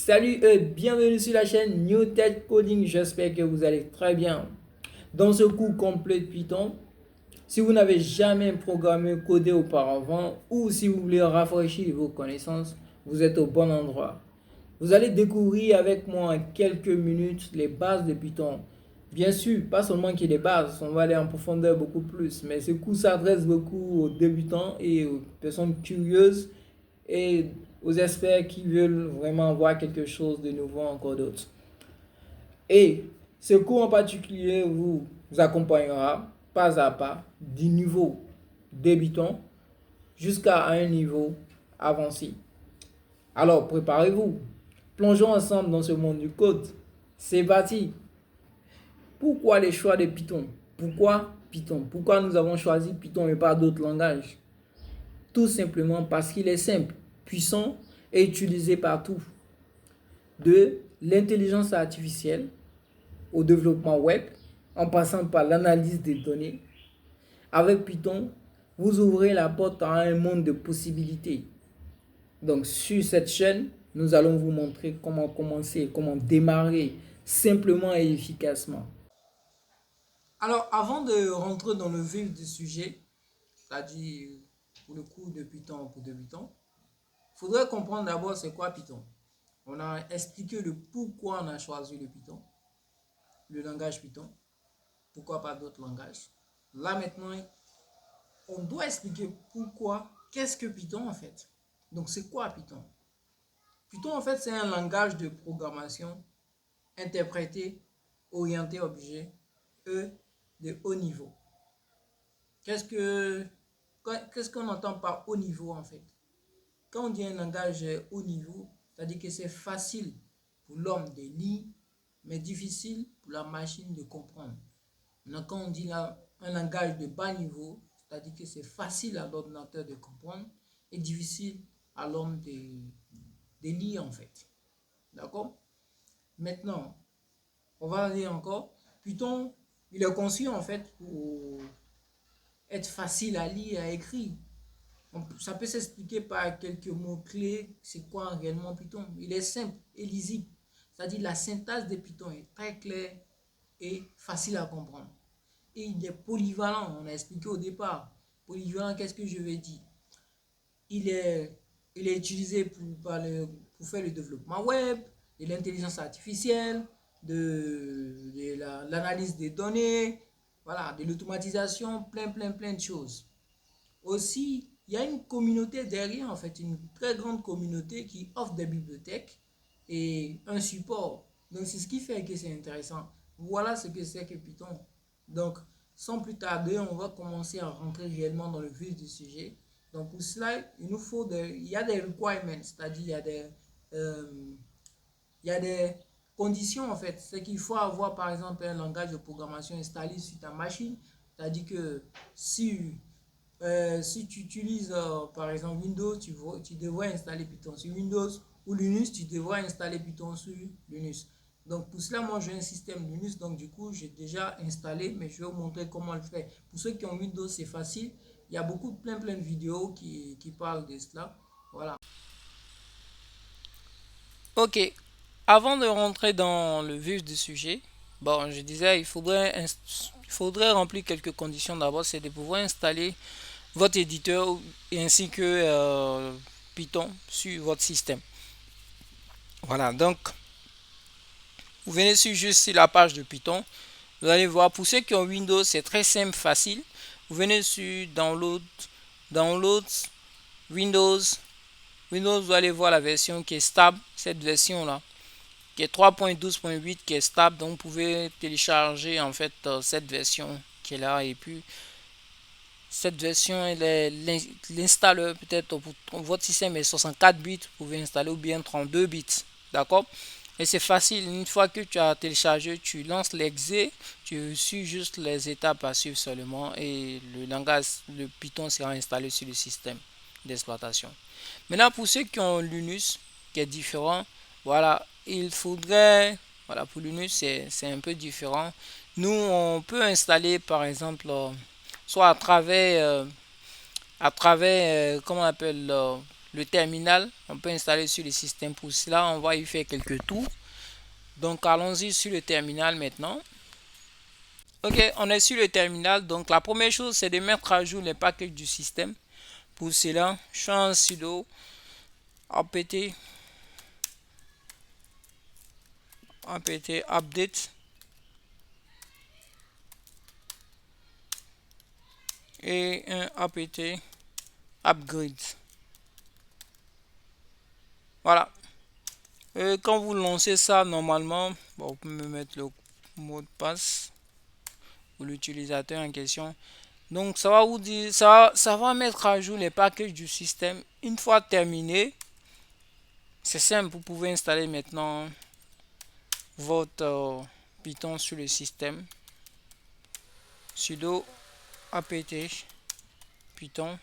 Salut et bienvenue sur la chaîne New Tech Coding, j'espère que vous allez très bien. Dans ce cours complet de Python, si vous n'avez jamais programmé codé auparavant ou si vous voulez rafraîchir vos connaissances, vous êtes au bon endroit. Vous allez découvrir avec moi en quelques minutes les bases de Python. Bien sûr, pas seulement qu'il y ait des bases, on va aller en profondeur beaucoup plus, mais ce cours s'adresse beaucoup aux débutants et aux personnes curieuses et aux experts qui veulent vraiment voir quelque chose de nouveau encore d'autre. Et ce cours en particulier vous accompagnera pas à pas du niveau débutant jusqu'à un niveau avancé. Alors préparez-vous, plongeons ensemble dans ce monde du code. C'est parti. Pourquoi les choix de Python? Pourquoi Python? Pourquoi nous avons choisi Python et pas d'autres langages? Tout simplement parce qu'il est simple, puissant et utilisé partout. De l'intelligence artificielle au développement web, en passant par l'analyse des données. Avec Python, vous ouvrez la porte à un monde de possibilités. Donc sur cette chaîne, nous allons vous montrer comment commencer, comment démarrer simplement et efficacement. Alors avant de rentrer dans le vif du sujet, c'est-à-dire pour le cours de Python pour débutants, il faudrait comprendre d'abord c'est quoi Python. On a expliqué le pourquoi on a choisi le Python, le langage Python, pourquoi pas d'autres langages. Là maintenant, on doit expliquer pourquoi, qu'est-ce que Python en fait. Donc c'est quoi Python? Python en fait c'est un langage de programmation interprété, orienté objet, de haut niveau. Qu'est-ce qu'on entend par haut niveau en fait? Quand on dit un langage haut niveau, c'est-à-dire que c'est facile pour l'homme de lire, mais difficile pour la machine de comprendre. Maintenant, quand on dit là, un langage de bas niveau, c'est-à-dire que c'est facile à l'ordinateur de comprendre et difficile à l'homme de lire en fait. D'accord? Maintenant, on va aller encore. Python, il est conçu en fait pour être facile à lire et à écrire. Ça peut s'expliquer par quelques mots-clés. C'est quoi réellement Python? Il est simple et lisible. C'est-à-dire la syntaxe de Python est très claire et facile à comprendre. Et il est polyvalent, on a expliqué au départ. Polyvalent, qu'est-ce que je veux dire? Il est utilisé pour faire le développement web, de l'intelligence artificielle, de l'analyse des données, voilà, de l'automatisation, plein de choses. Aussi, il y a une communauté derrière, en fait, une très grande communauté qui offre des bibliothèques et un support. Donc, c'est ce qui fait que c'est intéressant. Voilà ce que c'est que Python. Donc, sans plus tarder, on va commencer à rentrer réellement dans le vif du sujet. Donc, pour cela, il y a des requirements, c'est-à-dire il y a des conditions en fait. C'est qu'il faut avoir par exemple un langage de programmation installé sur ta machine. C'est-à-dire que si tu utilises par exemple Windows, tu devrais installer Python sur Windows ou Linux, tu devrais installer Python sur Linux. Donc pour cela, moi j'ai un système Linux, donc du coup j'ai déjà installé, mais je vais vous montrer comment le faire. Pour ceux qui ont Windows, c'est facile. Il y a plein de vidéos qui parlent de cela. Voilà. Ok, avant de rentrer dans le vif du sujet, bon, je disais, il faudrait remplir quelques conditions d'abord, c'est de pouvoir installer votre éditeur ainsi que Python sur votre système. Voilà, donc vous venez juste sur la page de Python. Vous allez voir, pour ceux qui ont Windows, c'est très simple, facile. Vous venez sur Download, Windows. Windows, vous allez voir la version qui est stable, cette version-là, qui est 3.12.8, qui est stable. Donc, vous pouvez télécharger en fait cette version qui est là. Et puis, cette version, l'installe peut-être pour votre système est 64 bits, vous pouvez installer ou bien 32 bits. D'accord? Et c'est facile, une fois que tu as téléchargé, tu lances l'exé, tu suis juste les étapes à suivre seulement et le langage, le Python sera installé sur le système d'exploitation. Maintenant, pour ceux qui ont Linux, qui est différent, voilà, il faudrait, voilà, pour Linux, c'est un peu différent. Nous, on peut installer, par exemple, soit à travers comment on appelle, le terminal. On peut installer sur le système. Pour cela, on va y faire quelques tours. Donc, allons-y sur le terminal maintenant. Ok, on est sur le terminal. Donc, la première chose, c'est de mettre à jour les packages du système. Pour cela, je fais un sudo apt update et un apt upgrade. Voilà. Quand vous lancez ça, normalement, bon, vous pouvez me mettre le mot de passe pour l'utilisateur en question. Donc, ça va vous dire, ça va mettre à jour les packages du système. Une fois terminé, c'est simple, vous pouvez installer maintenant votre Python sur le système. Sudo apt Python.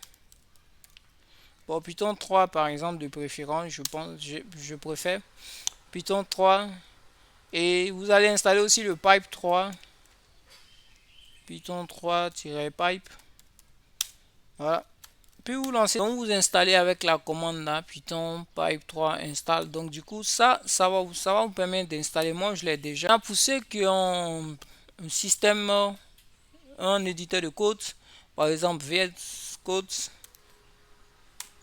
Bon, Python 3 par exemple de préférence, je préfère Python 3. Et vous allez installer aussi le pipe 3. Python 3-pipe. Voilà. Puis vous lancez, donc vous installez avec la commande là, Python pipe 3 install. Donc du coup, ça va vous permettre d'installer. Moi, je l'ai déjà. Pour ceux qui ont un système, un éditeur de code, par exemple VS Code.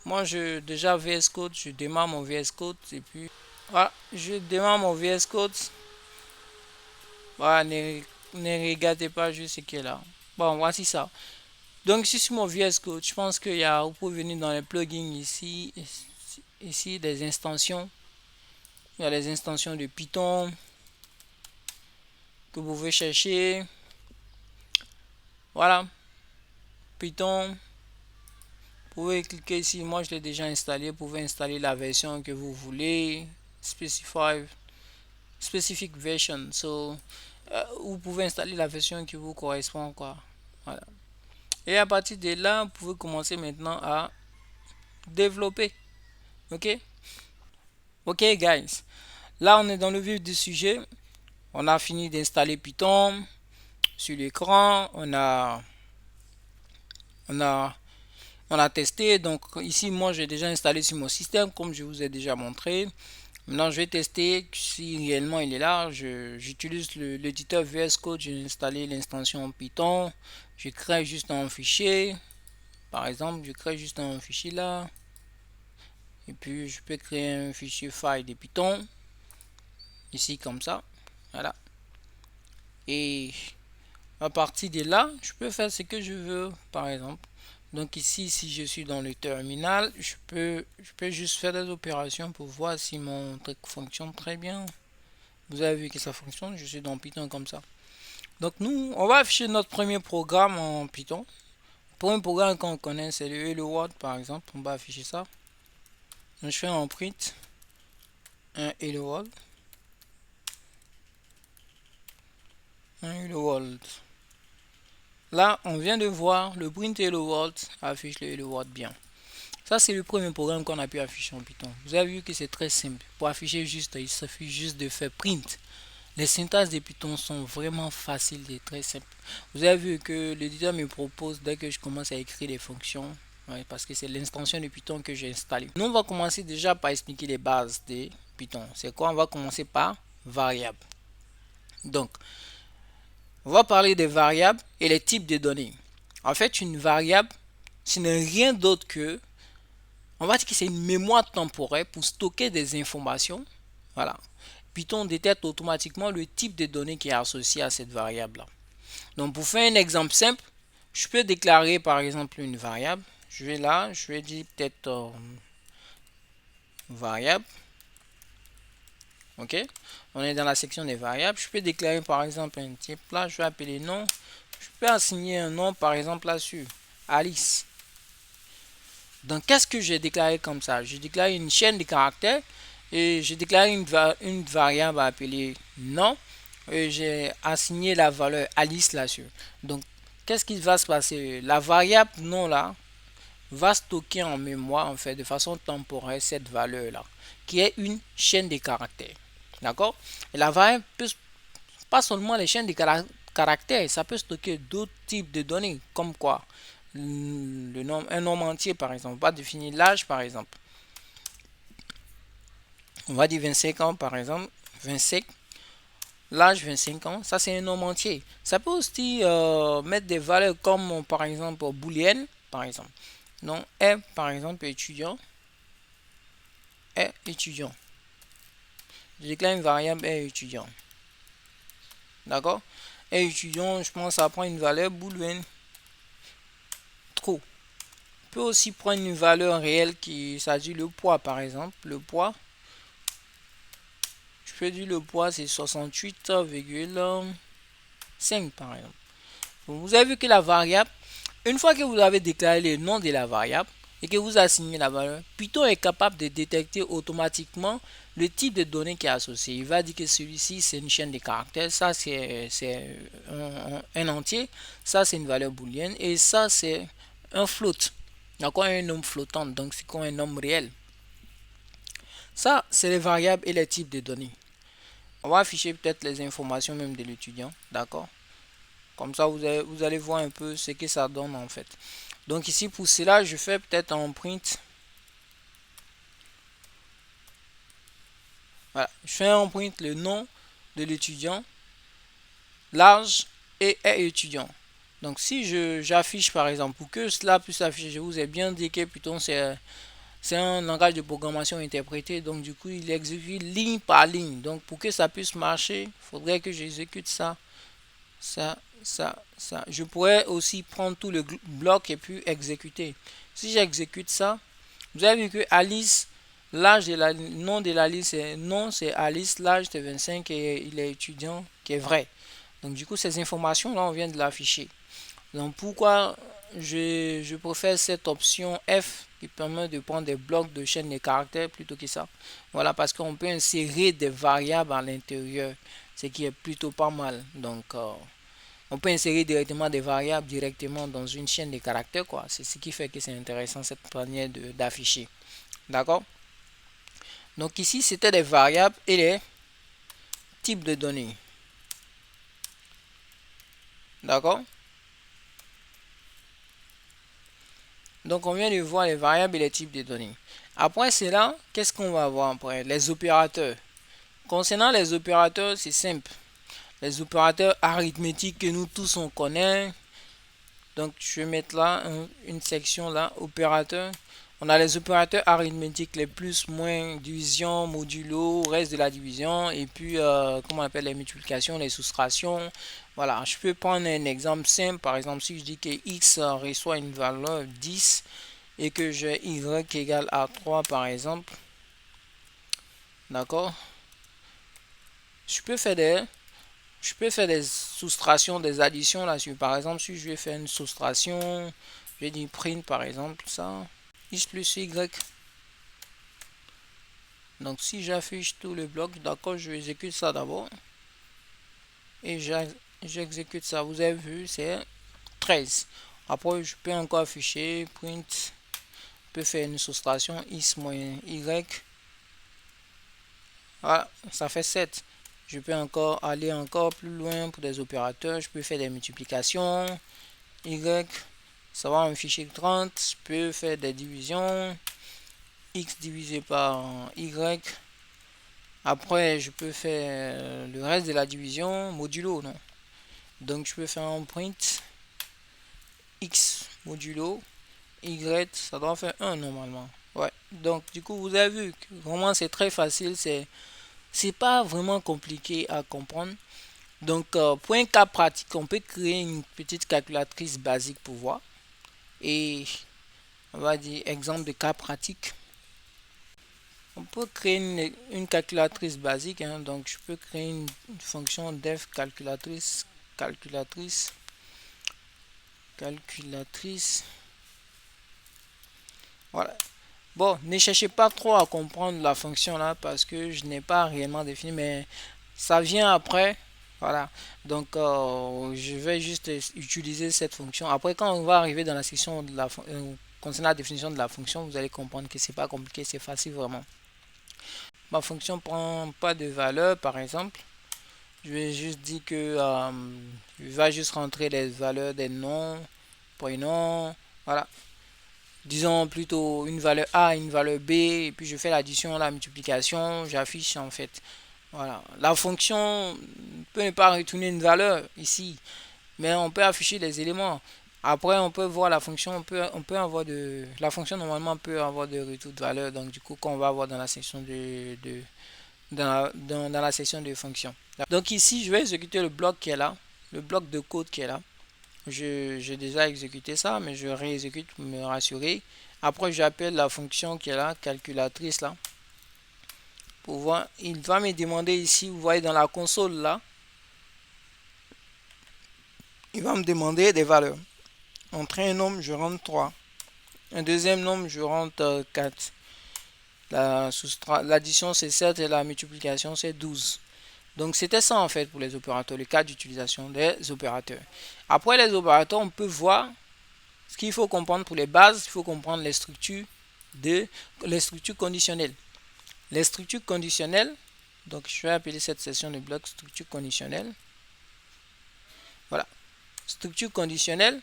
Moi, déjà VS Code, je démarre mon VS Code et puis voilà, je démarre mon VS Code. Voilà, ne regardez pas juste ce qui est là. Bon, voici ça. Donc, ici sur mon VS Code, je pense qu'il y a, vous pouvez venir dans les plugins ici des extensions. Il y a les extensions de Python que vous pouvez chercher. Voilà, Python. Vous pouvez cliquer ici. Moi, je l'ai déjà installé. Vous pouvez installer la version que vous voulez. Specific version. So, vous pouvez installer la version qui vous correspond, quoi. Voilà. Et à partir de là, vous pouvez commencer maintenant à développer. Ok, guys. Là, on est dans le vif du sujet. On a fini d'installer Python sur l'écran. On a testé. Donc ici, moi, j'ai déjà installé sur mon système, comme je vous ai déjà montré. Maintenant, je vais tester si réellement il est là. J'utilise l'éditeur VS Code. J'ai installé l'extension Python. Je crée juste un fichier. Par exemple, je crée juste un fichier là. Et puis, je peux créer un fichier file de Python. Ici, comme ça. Voilà. Et à partir de là, je peux faire ce que je veux, par exemple. Donc ici, si je suis dans le terminal, je peux juste faire des opérations pour voir si mon truc fonctionne très bien. Vous avez vu que ça fonctionne, je suis dans Python comme ça. Donc nous, on va afficher notre premier programme en Python. Pour un programme qu'on connaît, c'est le Hello World par exemple. On va afficher ça. Donc je fais un print, un Hello World. Un Hello World. Là, on vient de voir le print Hello World affiche le Hello World bien. Ça, c'est le premier programme qu'on a pu afficher en Python. Vous avez vu que c'est très simple. Pour afficher juste, il suffit juste de faire print. Les syntaxes de Python sont vraiment faciles et très simples. Vous avez vu que l'éditeur me propose dès que je commence à écrire des fonctions, parce que c'est l'extension de Python que j'ai installée. Nous, on va commencer déjà par expliquer les bases de Python. C'est quoi? On va commencer par variables. Donc, on va parler des variables et les types de données. En fait, une variable, ce n'est rien d'autre que, on va dire que c'est une mémoire temporaire pour stocker des informations. Voilà. Python détecte automatiquement le type de données qui est associé à cette variable-là. Donc, pour faire un exemple simple, je peux déclarer par exemple une variable. Je vais là, je vais dire peut-être variable. Ok, on est dans la section des variables. Je peux déclarer par exemple un type. Là, je vais appeler nom. Je peux assigner un nom par exemple là-dessus, Alice. Donc, qu'est-ce que j'ai déclaré comme ça? J'ai déclaré une chaîne de caractères et j'ai déclaré une variable appelée nom et j'ai assigné la valeur Alice là-dessus. Donc, qu'est-ce qui va se passer? La variable nom là va stocker en mémoire en fait de façon temporaire cette valeur là qui est une chaîne de caractères. D'accord? Et la variable peut pas seulement les chaînes de caractères, ça peut stocker d'autres types de données comme quoi un nombre entier par exemple. On va définir l'âge par exemple. On va dire 25 ans par exemple. 25. L'âge 25 ans, ça c'est un nombre entier. Ça peut aussi mettre des valeurs comme par exemple booléenne, par exemple. Donc est par exemple étudiant, est étudiant. Je déclare une variable est étudiant. D'accord? Est étudiant, je pense à prendre une valeur booléenne. Trop. On peut aussi prendre une valeur réelle qui s'agit le poids par exemple. Le poids. Je peux dire le poids c'est 68,5 par exemple. Donc, vous avez vu que la variable, une fois que vous avez déclaré le nom de la variable et que vous assignez la valeur, Python est capable de détecter automatiquement le type de données qui est associé. Il va dire que celui-ci c'est une chaîne de caractères, ça c'est un entier, ça c'est une valeur booléenne et ça c'est un float. D'accord, un nombre flottant, donc c'est comme un nombre réel. Ça c'est les variables et les types de données. On va afficher peut-être les informations même de l'étudiant, d'accord. Comme ça, vous allez voir un peu ce que ça donne en fait. Donc ici, pour cela, je fais peut-être en print. Voilà, je fais en print le nom de l'étudiant, l'âge et est étudiant. Donc si j'affiche par exemple, pour que cela puisse afficher, je vous ai bien dit que Python c'est un langage de programmation interprété. Donc du coup, il exécute ligne par ligne. Donc pour que ça puisse marcher, il faudrait que j'exécute ça. Ça. Je pourrais aussi prendre tout le bloc et puis exécuter. Si j'exécute ça, vous avez vu que Alice, l'âge de la nom de la liste, c'est Alice, l'âge de 25 et il est étudiant, qui est vrai. Donc du coup, ces informations là, on vient de l'afficher. Donc pourquoi je préfère cette option F qui permet de prendre des blocs de chaîne de caractères plutôt que ça. Voilà, parce qu'on peut insérer des variables à l'intérieur, ce qui est plutôt pas mal. Donc on peut insérer directement des variables directement dans une chaîne de caractères, quoi. C'est ce qui fait que c'est intéressant cette manière d'afficher. D'accord? Donc ici, c'était les variables et les types de données. D'accord? Donc on vient de voir les variables et les types de données. Après cela, qu'est-ce qu'on va voir après? Les opérateurs. Concernant les opérateurs, c'est simple. Les opérateurs arithmétiques que nous tous on connaît. Donc je vais mettre là une section là, opérateurs. On a les opérateurs arithmétiques, les plus, moins, division, modulo, reste de la division, et puis comment on appelle les multiplications, les soustractions. Voilà, je peux prendre un exemple simple. Par exemple, si je dis que x reçoit une valeur 10 et que j'ai y égale à 3 par exemple. D'accord? Je peux faire des soustractions, des additions là-dessus. Par exemple, si je vais faire une soustraction, je vais dire print par exemple, ça, x plus y. Donc si j'affiche tout le bloc, d'accord, je vais exécuter ça d'abord. Et j'exécute ça. Vous avez vu, c'est 13. Après, je peux encore afficher print. Je peux faire une soustraction x moins y. Voilà, ça fait 7. Je peux encore aller encore plus loin pour des opérateurs. Je peux faire des multiplications. Y, ça va me fichier 30. Je peux faire des divisions. X divisé par Y. Après, je peux faire le reste de la division modulo, non? Donc, je peux faire un print X modulo Y, ça doit faire 1 normalement. Ouais. Donc, du coup, vous avez vu que vraiment c'est très facile. C'est pas vraiment compliqué à comprendre. Donc, pour un cas pratique, on peut créer une petite calculatrice basique pour voir. Et on va dire exemple de cas pratique. On peut créer une calculatrice basique. Hein, donc, je peux créer une fonction def calculatrice. Voilà. Bon, ne cherchez pas trop à comprendre la fonction là parce que je n'ai pas réellement défini, mais ça vient après. Voilà. Donc, je vais juste utiliser cette fonction. Après, quand on va arriver dans la section de concernant la définition de la fonction, vous allez comprendre que c'est pas compliqué, c'est facile vraiment. Ma fonction prend pas de valeur, par exemple. Je vais juste dire que je vais juste rentrer les valeurs des noms, prénoms, voilà. disons plutôt une valeur A, une valeur B, et puis je fais l'addition, la multiplication, j'affiche en fait. Voilà. La fonction peut ne pas retourner une valeur ici, mais on peut afficher les éléments. Après, on peut voir la fonction, on peut avoir la fonction normalement peut avoir de retour de valeur, donc du coup qu'on va avoir dans la section dans la section de fonctions. Donc ici, je vais exécuter le bloc qui est là, le bloc de code qui est là. J'ai déjà exécuté ça, mais je réexécute pour me rassurer. Après, j'appelle la fonction qui est là, calculatrice là. Pour voir, il va me demander ici, vous voyez dans la console là, il va me demander des valeurs. Entre un nombre, je rentre 3. Un deuxième nombre, je rentre 4. L'addition c'est 7 et la multiplication c'est 12. Donc c'était ça en fait pour les opérateurs, le cas d'utilisation des opérateurs. Après les opérateurs, on peut voir ce qu'il faut comprendre pour les bases, il faut comprendre les structures conditionnelles. Les structures conditionnelles, donc je vais appeler cette session de bloc structure conditionnelle. Voilà. Structure conditionnelle.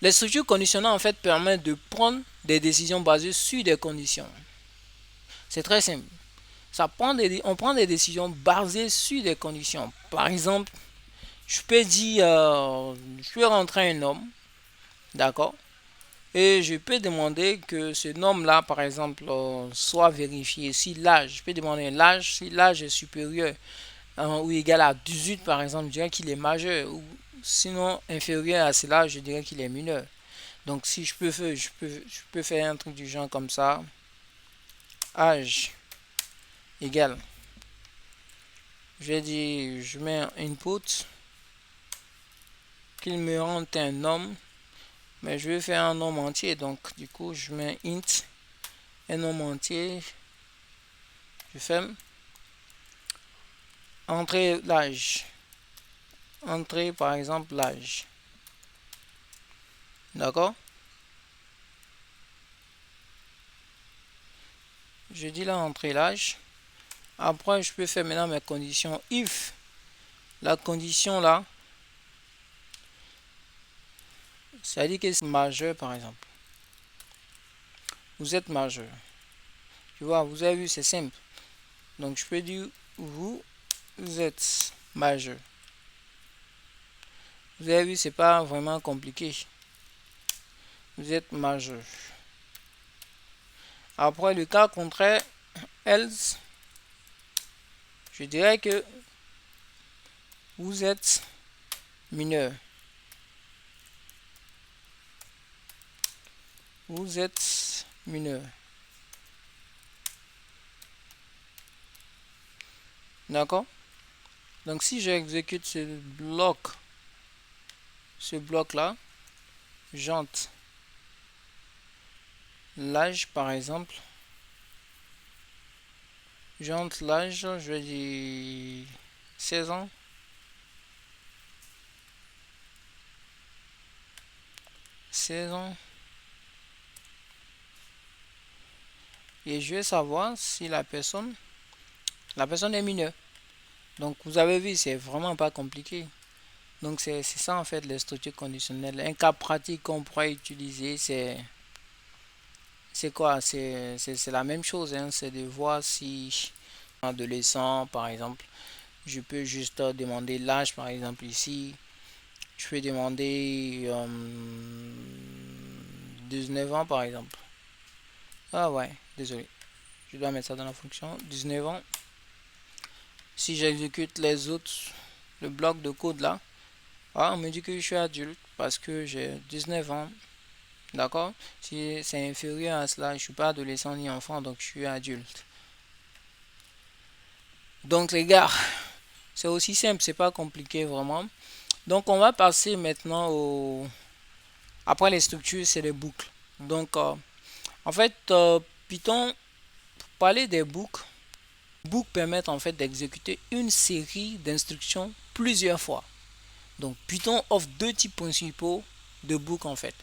Les structures conditionnelles en fait permettent de prendre des décisions basées sur des conditions. C'est très simple. On prend des décisions basées sur des conditions. Par exemple, je peux dire, je peux rentrer un nombre, d'accord, et je peux demander que ce nombre-là, par exemple, soit vérifié. Si l'âge, je peux demander l'âge, si l'âge est supérieur ou égal à 18, par exemple, je dirais qu'il est majeur, ou sinon inférieur à cela, je dirais qu'il est mineur. Donc si je peux faire un truc du genre comme ça, âge égal, je vais dire, je mets un input, qu'il me rentre un nombre, mais je vais faire un nombre entier, donc du coup je mets int, un nombre entier, je ferme, entrer l'âge, entrer par exemple l'âge, d'accord, je dis là entrer l'âge. Après je peux faire maintenant mes conditions if la condition là, ça dit que c'est majeur par exemple, vous êtes majeur, tu vois, vous avez vu, c'est simple. Donc je peux dire vous êtes majeur. Vous avez vu, c'est pas vraiment compliqué. Vous êtes majeur. Après le cas contraire, else, je dirais que vous êtes mineur. Vous êtes mineur. D'accord? Donc si j'exécute ce bloc là, j'entre l'âge par exemple. J'entre l'âge, je vais dire 16 ans. 16 ans. Et je vais savoir si la personne est mineure. Donc vous avez vu, c'est vraiment pas compliqué. Donc c'est ça en fait les structures conditionnelles. Un cas pratique qu'on pourrait utiliser, c'est quoi? C'est la même chose, hein. C'est de voir si un adolescent par exemple, je peux juste demander l'âge par exemple ici. Je peux demander 19 ans par exemple. Ah ouais, désolé. Je dois mettre ça dans la fonction. 19 ans. Si j'exécute les autres, le bloc de code là, on me dit que je suis adulte parce que j'ai 19 ans. D'accord? Si c'est inférieur à cela, je ne suis pas adolescent ni enfant, donc je suis adulte. Donc les gars, c'est aussi simple, c'est pas compliqué vraiment. Donc on va passer maintenant après les structures, c'est les boucles. Donc en fait, Python, pour parler des boucles permettent en fait d'exécuter une série d'instructions plusieurs fois. Donc Python offre deux types principaux de boucles en fait.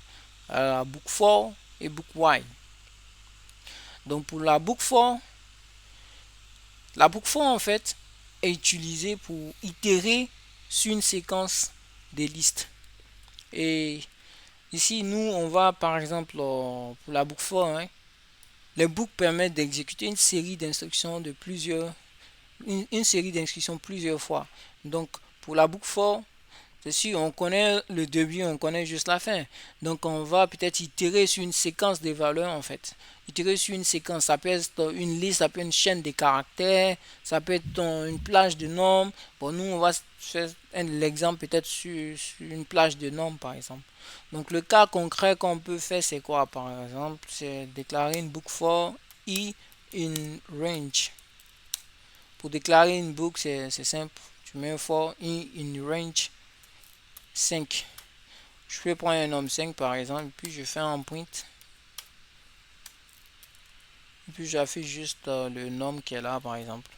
La boucle for et boucle while. Donc pour la boucle for en fait est utilisée pour itérer sur une séquence des listes. Et Ici, nous, on va par exemple pour la boucle for, hein, les boucles permettent d'exécuter une série d'instructions de plusieurs, une série d'instructions plusieurs fois. Donc, pour la boucle for, c'est sûr, on connaît le début, on connaît juste la fin. Donc, on va peut-être itérer sur une séquence de valeurs, en fait. Itérer sur une séquence, ça peut être une liste, ça peut être une chaîne de caractères, ça peut être une plage de nombres. Bon, nous, on va faire l'exemple peut-être sur une plage de nombres, par exemple. Donc, le cas concret qu'on peut faire, c'est quoi, par exemple? C'est déclarer une boucle for i in range. Pour déclarer une boucle, c'est simple. Tu mets un for i in range 5. Je peux prendre un nombre 5 par exemple, puis je fais un print. Et puis j'affiche juste le nombre qui est là par exemple.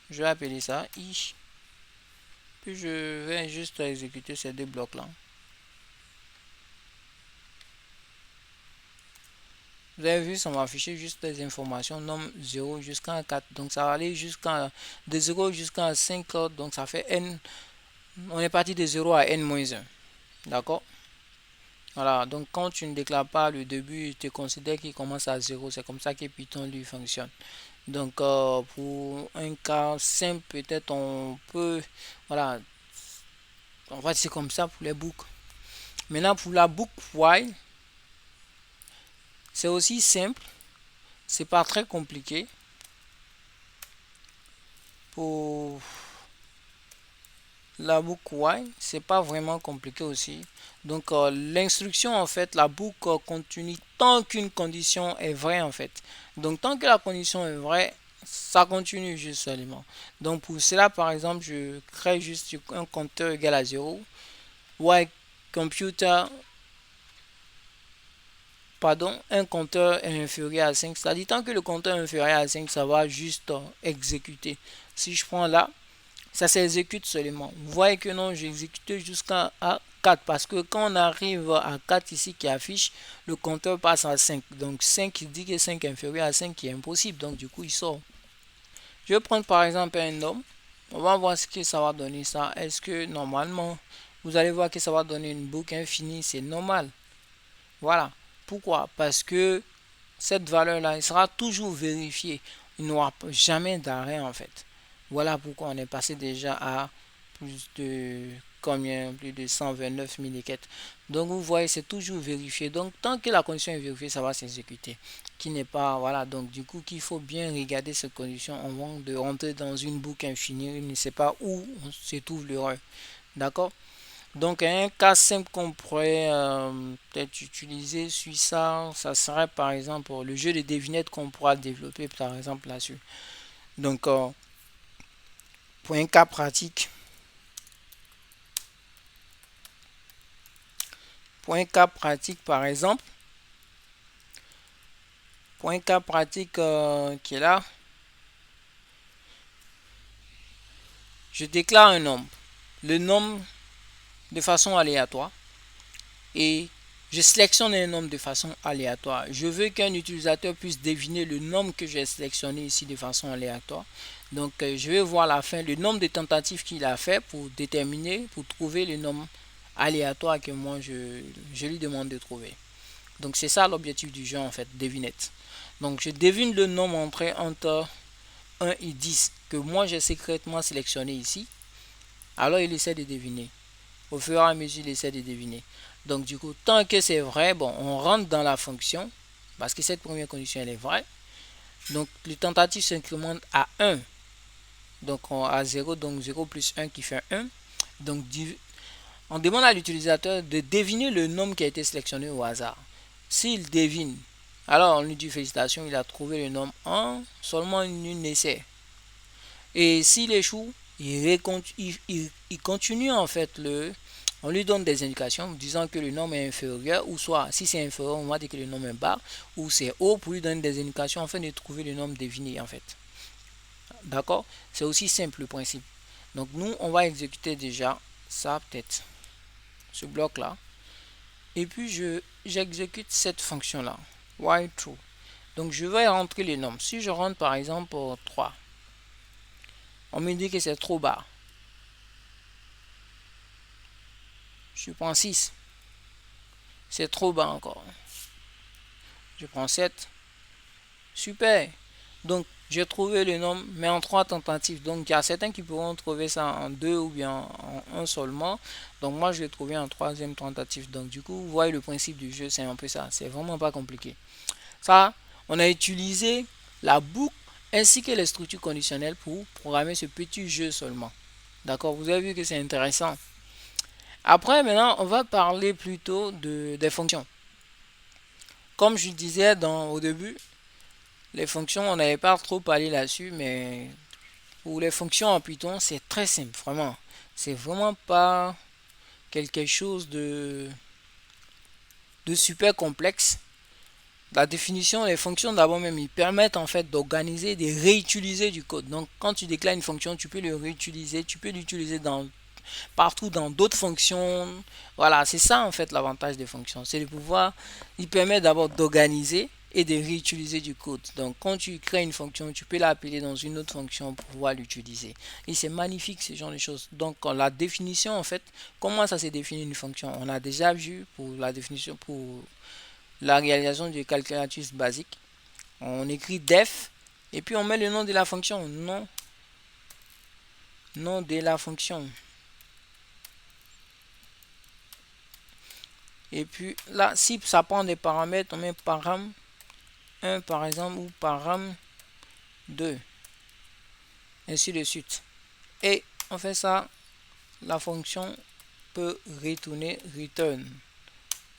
Je vais appeler ça i. Puis je vais juste exécuter ces deux blocs là. Vous avez vu, ça m'a affiché juste des informations, nombre 0 jusqu'à 4. Donc ça va aller jusqu'à de 0 jusqu'à 5. Donc ça fait n. On est parti de 0 à n-1. D'accord? Voilà, donc quand tu ne déclares pas le début, tu considères qu'il commence à 0. C'est comme ça que Python lui fonctionne. Donc pour un cas simple, peut-être on peut, voilà, on va dire comme ça pour les boucles. Maintenant pour la boucle while, c'est aussi simple, c'est pas très compliqué. Pour la boucle while, c'est pas vraiment compliqué aussi. Donc l'instruction en fait, la boucle continue tant qu'une condition est vraie en fait. Donc tant que la condition est vraie, ça continue juste seulement. Donc pour cela par exemple, je crée juste un compteur égal à 0. While computer, pardon, un compteur est inférieur à 5. C'est-à-dire tant que le compteur est inférieur à 5, ça va juste exécuter. Si je prends là, ça s'exécute seulement. Vous voyez que non, j'ai exécuté jusqu'à 4 parce que quand on arrive à 4 ici qui affiche, le compteur passe à 5. Donc 5, il dit que 5 est inférieur à 5 qui est impossible. Donc du coup, il sort. Je vais prendre par exemple un nombre. On va voir ce que ça va donner ça. Est-ce que normalement, vous allez voir que ça va donner une boucle infinie. C'est normal. Voilà. Pourquoi? Parce que cette valeur-là, elle sera toujours vérifiée. Il n'y aura jamais d'arrêt en fait. Voilà pourquoi on est passé déjà à plus de combien? Plus de 129 milliquettes. Donc vous voyez, c'est toujours vérifié. Donc tant que la condition est vérifiée, ça va s'exécuter. Qui n'est pas, voilà, donc du coup qu'il faut bien regarder cette condition avant de rentrer dans une boucle infinie. Il ne sait pas où se trouve l'erreur. D'accord? Donc un cas simple qu'on pourrait peut-être utiliser sur ça, ça serait par exemple le jeu de devinettes qu'on pourra développer par exemple là-dessus. Donc pour un cas pratique, par exemple, pour un cas pratique qui est là, je déclare un nombre. Le nombre de façon aléatoire et je sélectionne un nombre de façon aléatoire. Je veux qu'un utilisateur puisse deviner le nombre que j'ai sélectionné ici de façon aléatoire. Donc, je vais voir à la fin le nombre de tentatives qu'il a fait pour déterminer, pour trouver le nombre aléatoire que moi je lui demande de trouver. Donc, c'est ça l'objectif du jeu en fait, devinette. Donc, je devine le nombre entre 1 et 10 que moi j'ai secrètement sélectionné ici. Alors, il essaie de deviner. Au fur et à mesure, il essaie de deviner. Donc du coup, tant que c'est vrai, bon, on rentre dans la fonction, parce que cette première condition, elle est vraie. Donc le tentative s'incrémente à 1. Donc à 0, donc 0 plus 1 qui fait 1. Donc on demande à l'utilisateur de deviner le nombre qui a été sélectionné au hasard. S'il devine, alors on lui dit félicitations, il a trouvé le nombre en seulement une essai. Et s'il échoue, il continue en fait on lui donne des indications disant que le nombre est inférieur, ou soit si c'est inférieur, on va dire que le nombre est bas, ou c'est haut pour lui donner des indications afin de trouver le nombre deviné en fait. D'accord? C'est aussi simple le principe. Donc nous, on va exécuter déjà ça peut-être, ce bloc là. Et puis j'exécute cette fonction là, while true. Donc je vais rentrer les nombres. Si je rentre par exemple 3, on me dit que c'est trop bas. Je prends 6. C'est trop bas encore. Je prends 7. Super. Donc, j'ai trouvé le nombre, mais en 3 tentatives. Donc, il y a certains qui pourront trouver ça en 2 ou bien en 1 seulement. Donc, moi, je l'ai trouvé en 3e tentative. Donc, du coup, vous voyez le principe du jeu, c'est un peu ça. C'est vraiment pas compliqué. Ça, on a utilisé la boucle ainsi que les structures conditionnelles pour programmer ce petit jeu seulement. D'accord? Vous avez vu que c'est intéressant. Après, maintenant, on va parler plutôt des fonctions. Comme je disais au début, les fonctions, on n'avait pas trop parlé là-dessus, mais pour les fonctions en Python, c'est très simple, vraiment. C'est vraiment pas quelque chose de super complexe. La définition des fonctions, d'abord même, ils permettent en fait d'organiser, de réutiliser du code. Donc, quand tu déclares une fonction, tu peux le réutiliser, tu peux l'utiliser partout dans d'autres fonctions. Voilà, c'est ça en fait l'avantage des fonctions. C'est de pouvoir, il permet d'abord d'organiser et de réutiliser du code. Donc quand tu crées une fonction, tu peux l'appeler dans une autre fonction pour pouvoir l'utiliser. Et c'est magnifique ce genre de choses. Donc la définition en fait, comment ça se définit une fonction? On a déjà vu pour la définition, pour la réalisation du calculatus basique. On écrit def et puis on met le nom de la fonction. Nom de la fonction. Et puis là, si ça prend des paramètres, on met param 1 par exemple ou param 2. Ainsi de suite. Et on fait ça, la fonction peut retourner return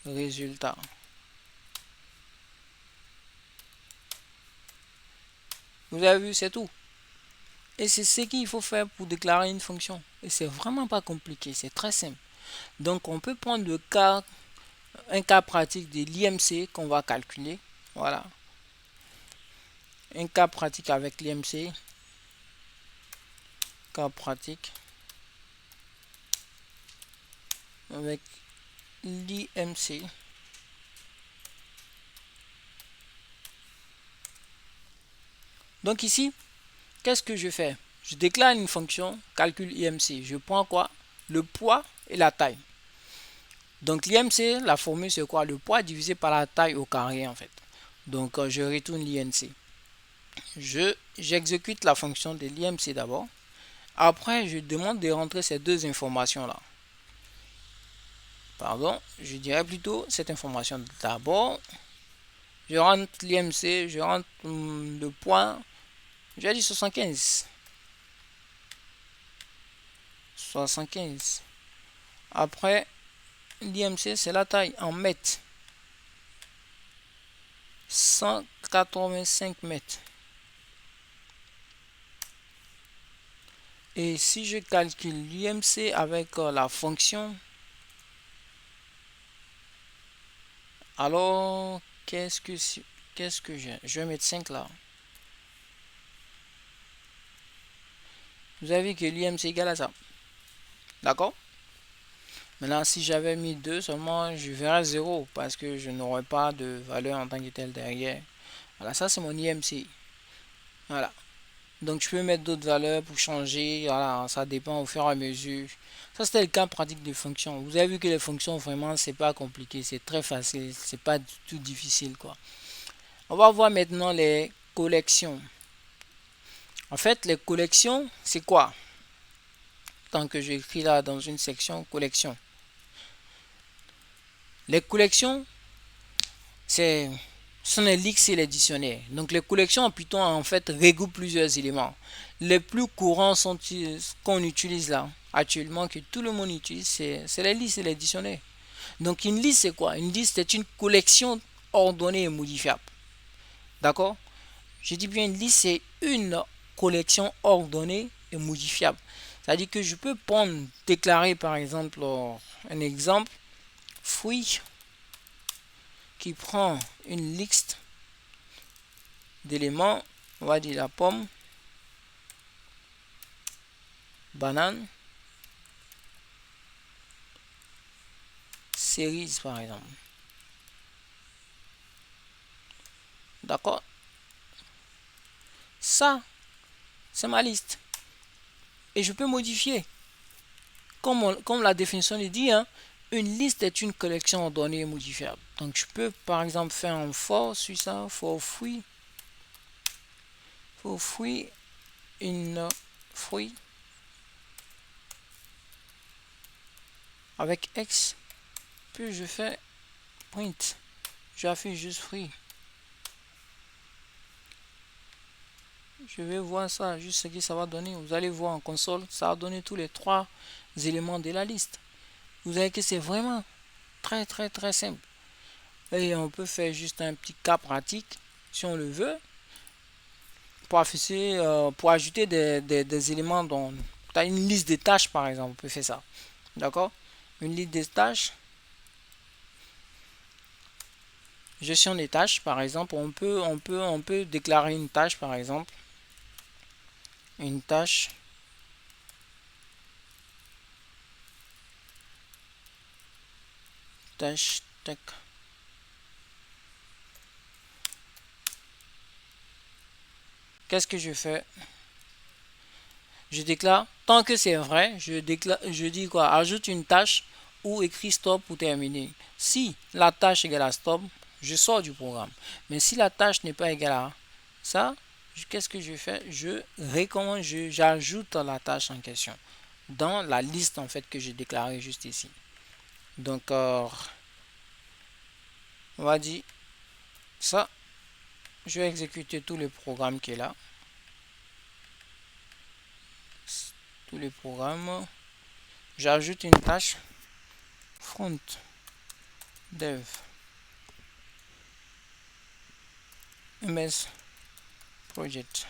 résultat. Vous avez vu, c'est tout. Et c'est ce qu'il faut faire pour déclarer une fonction. Et c'est vraiment pas compliqué, c'est très simple. Donc on peut prendre un cas pratique de l'IMC qu'on va calculer. Voilà. Un cas pratique avec l'IMC. Cas pratique avec l'IMC. Donc ici, qu'est-ce que je fais? Je déclare une fonction calcul IMC. Je prends quoi? Le poids et la taille. Donc l'IMC, la formule c'est quoi? Le poids divisé par la taille au carré en fait. Donc je retourne l'IMC. J'exécute la fonction de l'IMC d'abord. Après, je demande de rentrer ces deux informations-là. Pardon, je dirais plutôt cette information d'abord. Je rentre l'IMC, je rentre le poids. J'ai dit 75. 75. Après, l'IMC, c'est la taille en mètres. 185 mètres. Et si je calcule l'IMC avec la fonction, alors qu'est-ce que j'ai? Je vais mettre 5 là. Vous avez vu que l'IMC égale à ça. D'accord? Maintenant, si j'avais mis 2 seulement, je verrais 0 parce que je n'aurais pas de valeur en tant que telle derrière. Voilà, ça c'est mon IMC. Voilà. Donc je peux mettre d'autres valeurs pour changer. Voilà, ça dépend au fur et à mesure. Ça c'était le cas pratique des fonctions. Vous avez vu que les fonctions vraiment c'est pas compliqué, c'est très facile, c'est pas du tout difficile quoi. On va voir maintenant les collections. En fait, les collections, c'est quoi? Tant que j'écris là dans une section collection. Les collections, ce sont les listes et les dictionnaires. Donc les collections en Python en fait regroupent plusieurs éléments. Les plus courants sont qu'on utilise là actuellement, que tout le monde utilise, c'est les listes et les dictionnaires. Donc une liste c'est quoi? Une liste c'est une collection ordonnée et modifiable. D'accord? Je dis bien une liste c'est une collection ordonnée et modifiable. C'est-à-dire que je peux déclarer par exemple un exemple fruit qui prend une liste d'éléments, on va dire la pomme, banane, cerise par exemple. D'accord? Ça, c'est ma liste. Et je peux modifier. Comme la définition le dit, hein, une liste est une collection de données modifiables. Donc je peux par exemple faire un for sur ça, for free une fruit avec x, puis je fais print, j'affiche juste free. Je vais voir ça, juste ce que ça va donner. Vous allez voir en console, ça a donné tous les 3 éléments de la liste. Vous voyez que c'est vraiment très simple. Et on peut faire juste un petit cas pratique si on le veut pour afficher, pour ajouter des éléments dans une liste de tâches par exemple. On peut faire ça, d'accord? Une liste de tâches, gestion des tâches par exemple. On peut déclarer une tâche par exemple, une tâche tac. Qu'est-ce que je fais? Je déclare, tant que c'est vrai, je dis quoi? Ajoute une tâche ou écrit stop pour terminer. Si la tâche égale à stop, je sors du programme. Mais si la tâche n'est pas égale à ça, qu'est-ce que je fais? J'ajoute la tâche en question dans la liste en fait que j'ai déclarée juste ici. Donc, on va dire ça. Je vais exécuter tout le programme qui est là. Tous les programmes. J'ajoute une tâche front dev ms project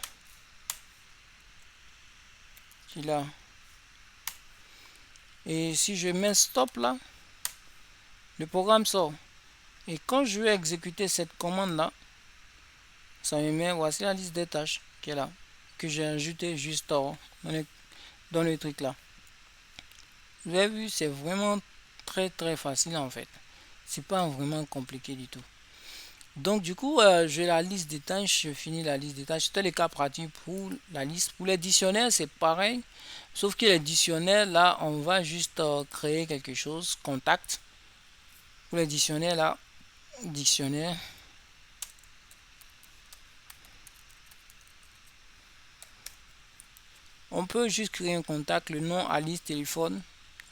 qui là. Et si je mets stop là, le programme sort. Et quand je vais exécuter cette commande là, ça me met, voici la liste des tâches qui est là, que j'ai ajouté juste dans le truc là. Vous avez vu, c'est vraiment très facile en fait. C'est pas vraiment compliqué du tout. Donc du coup, j'ai la liste des tâches, je finis la liste des tâches. C'était le cas pratique pour la liste. Pour les dictionnaires, c'est pareil. Sauf que les dictionnaires, là, on va juste créer quelque chose, contact. Pour les dictionnaires, là, dictionnaire. On peut juste créer un contact, le nom, Alice, téléphone.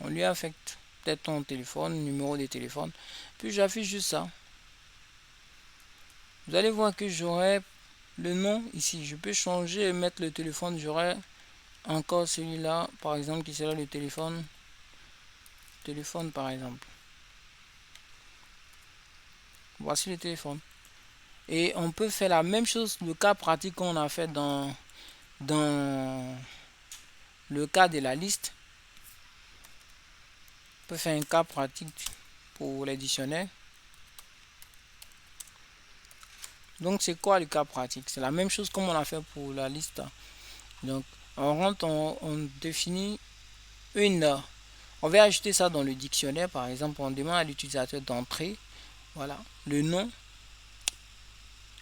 On lui affecte peut-être ton téléphone, numéro de téléphone. Puis j'affiche juste ça. Vous allez voir que j'aurai le nom ici. Je peux changer et mettre le téléphone. J'aurai encore celui-là, par exemple, qui sera le téléphone. Téléphone, par exemple. Voici le téléphone. Et on peut faire la même chose, le cas pratique qu'on a fait dans le cas de la liste. On peut faire un cas pratique pour les dictionnaires. Donc c'est quoi le cas pratique? C'est la même chose comme on a fait pour la liste. Donc on rentre, on définit une. On va ajouter ça dans le dictionnaire. Par exemple, on demande à l'utilisateur d'entrer, voilà, le nom,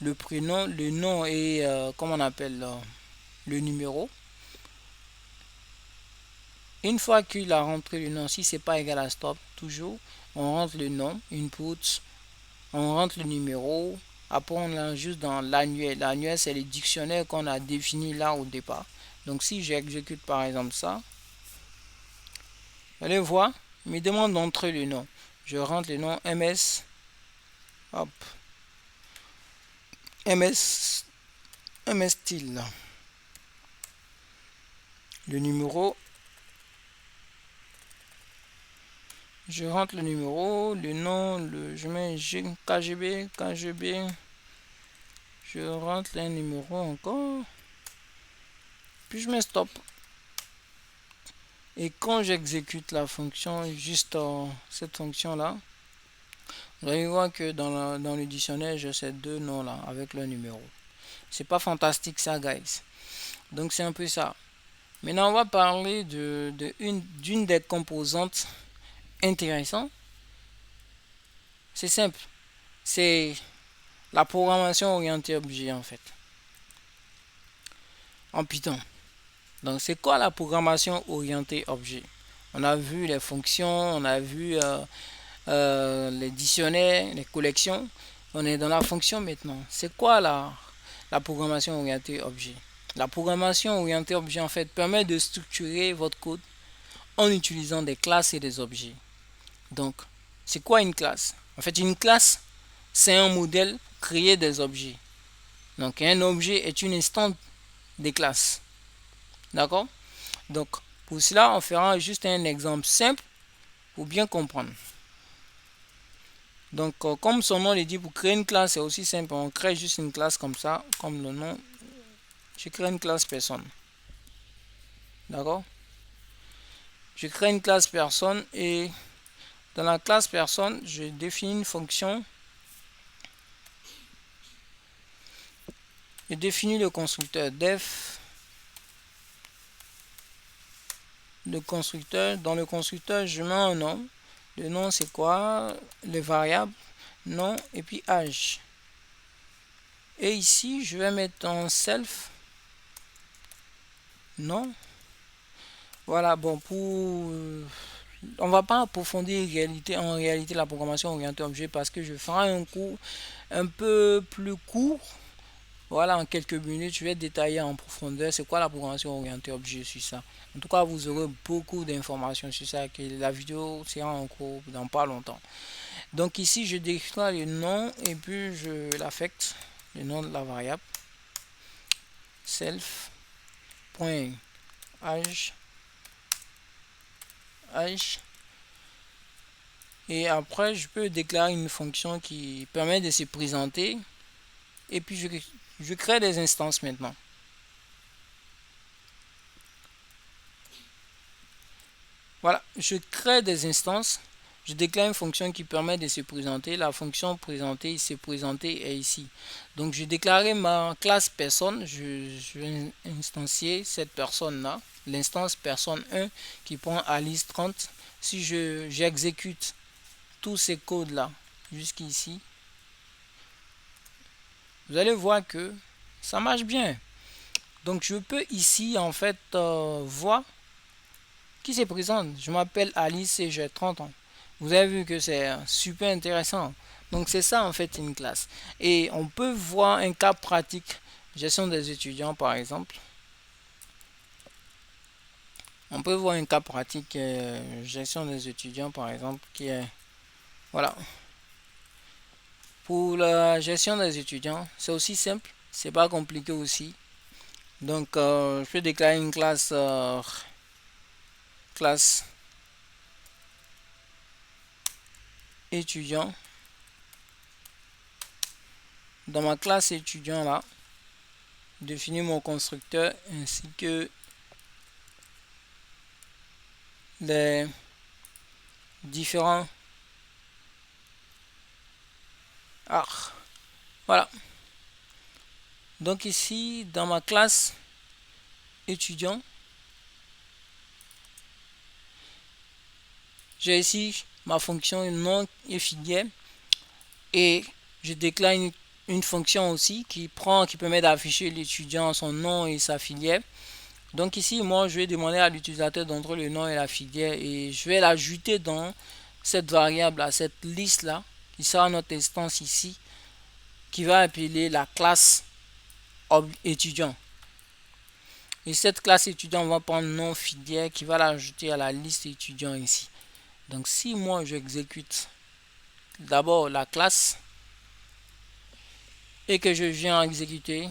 le prénom, le nom et comment on appelle le numéro. Une fois qu'il a rentré le nom, si c'est pas égal à stop, toujours, on rentre le nom, input, on rentre le numéro. Après, on l'a juste dans l'annuel. L'annuel, c'est le dictionnaire qu'on a défini là au départ. Donc, si j'exécute par exemple ça, vous allez voir, il me demande d'entrer le nom. Je rentre le nom ms, hop, ms style. Le numéro, je rentre le numéro, le nom, je mets KGB, je rentre un numéro encore, puis je mets stop. Et quand j'exécute la fonction, juste cette fonction là, vous allez voir que dans le dictionnaire, j'ai ces deux noms là avec le numéro. C'est pas fantastique ça, guys. Donc c'est un peu ça. Maintenant, on va parler d'une des composantes intéressantes. C'est simple. C'est la programmation orientée objet en fait. En Python. Donc c'est quoi la programmation orientée objet? On a vu les fonctions, on a vu les dictionnaires, les collections. On est dans la fonction maintenant. C'est quoi la programmation orientée objet? La programmation orientée objet en fait permet de structurer votre code en utilisant des classes et des objets. Donc, c'est quoi une classe? En fait, une classe, c'est un modèle créé des objets. Donc, un objet est une instance des classes. D'accord? Donc, pour cela, on fera juste un exemple simple pour bien comprendre. Donc, comme son nom le dit, pour créer une classe, c'est aussi simple. On crée juste une classe comme ça, comme le nom. Je crée une classe personne. D'accord? Je crée une classe personne et dans la classe personne, je définis une fonction. Je définis le constructeur def. Le constructeur, dans le constructeur, je mets un nom. Le nom, c'est quoi? Les variables, nom et puis âge. Et ici, je vais mettre un self. Non. Voilà, bon, on va pas approfondir en réalité la programmation orientée objet parce que je ferai un cours un peu plus court. Voilà, en quelques minutes, je vais détailler en profondeur c'est quoi la programmation orientée objet sur ça. En tout cas, vous aurez beaucoup d'informations sur ça, que la vidéo sera en cours dans pas longtemps. Donc ici, je déclare le nom et puis je l'affecte, le nom de la variable. Self.age. Et après, je peux déclarer une fonction qui permet de se présenter. Et puis, je crée des instances maintenant. Voilà, je crée des instances. Je déclare une fonction qui permet de se présenter. La fonction présenter, se présenter est ici. Donc, je déclarerai ma classe personne. Je vais instancier cette personne-là. L'instance personne 1 qui prend Alice 30. Si j'exécute tous ces codes-là jusqu'ici, vous allez voir que ça marche bien. Donc, je peux ici, en fait, voir qui se présente. Je m'appelle Alice et j'ai 30 ans. Vous avez vu que c'est super intéressant. Donc, c'est ça, en fait, une classe. Et on peut voir un cas pratique, gestion des étudiants, par exemple. On peut voir un cas pratique, gestion des étudiants, par exemple, qui est... Voilà. Pour la gestion des étudiants, c'est aussi simple. C'est pas compliqué aussi. Donc, je peux déclarer une classe étudiant. Dans ma classe étudiant là, définir mon constructeur ainsi que les différents arts. Voilà. Donc ici, dans ma classe étudiant, j'ai ici ma fonction nom et filière et je déclare une fonction aussi qui permet d'afficher l'étudiant son nom et sa filière. Donc ici, moi, je vais demander à l'utilisateur d'entrer le nom et la filière et je vais l'ajouter dans cette variable, à cette liste-là, qui sera notre instance ici, qui va appeler la classe étudiant. Et cette classe étudiant va prendre nom filière qui va l'ajouter à la liste étudiant ici. Donc si moi j'exécute d'abord la classe et que je viens exécuter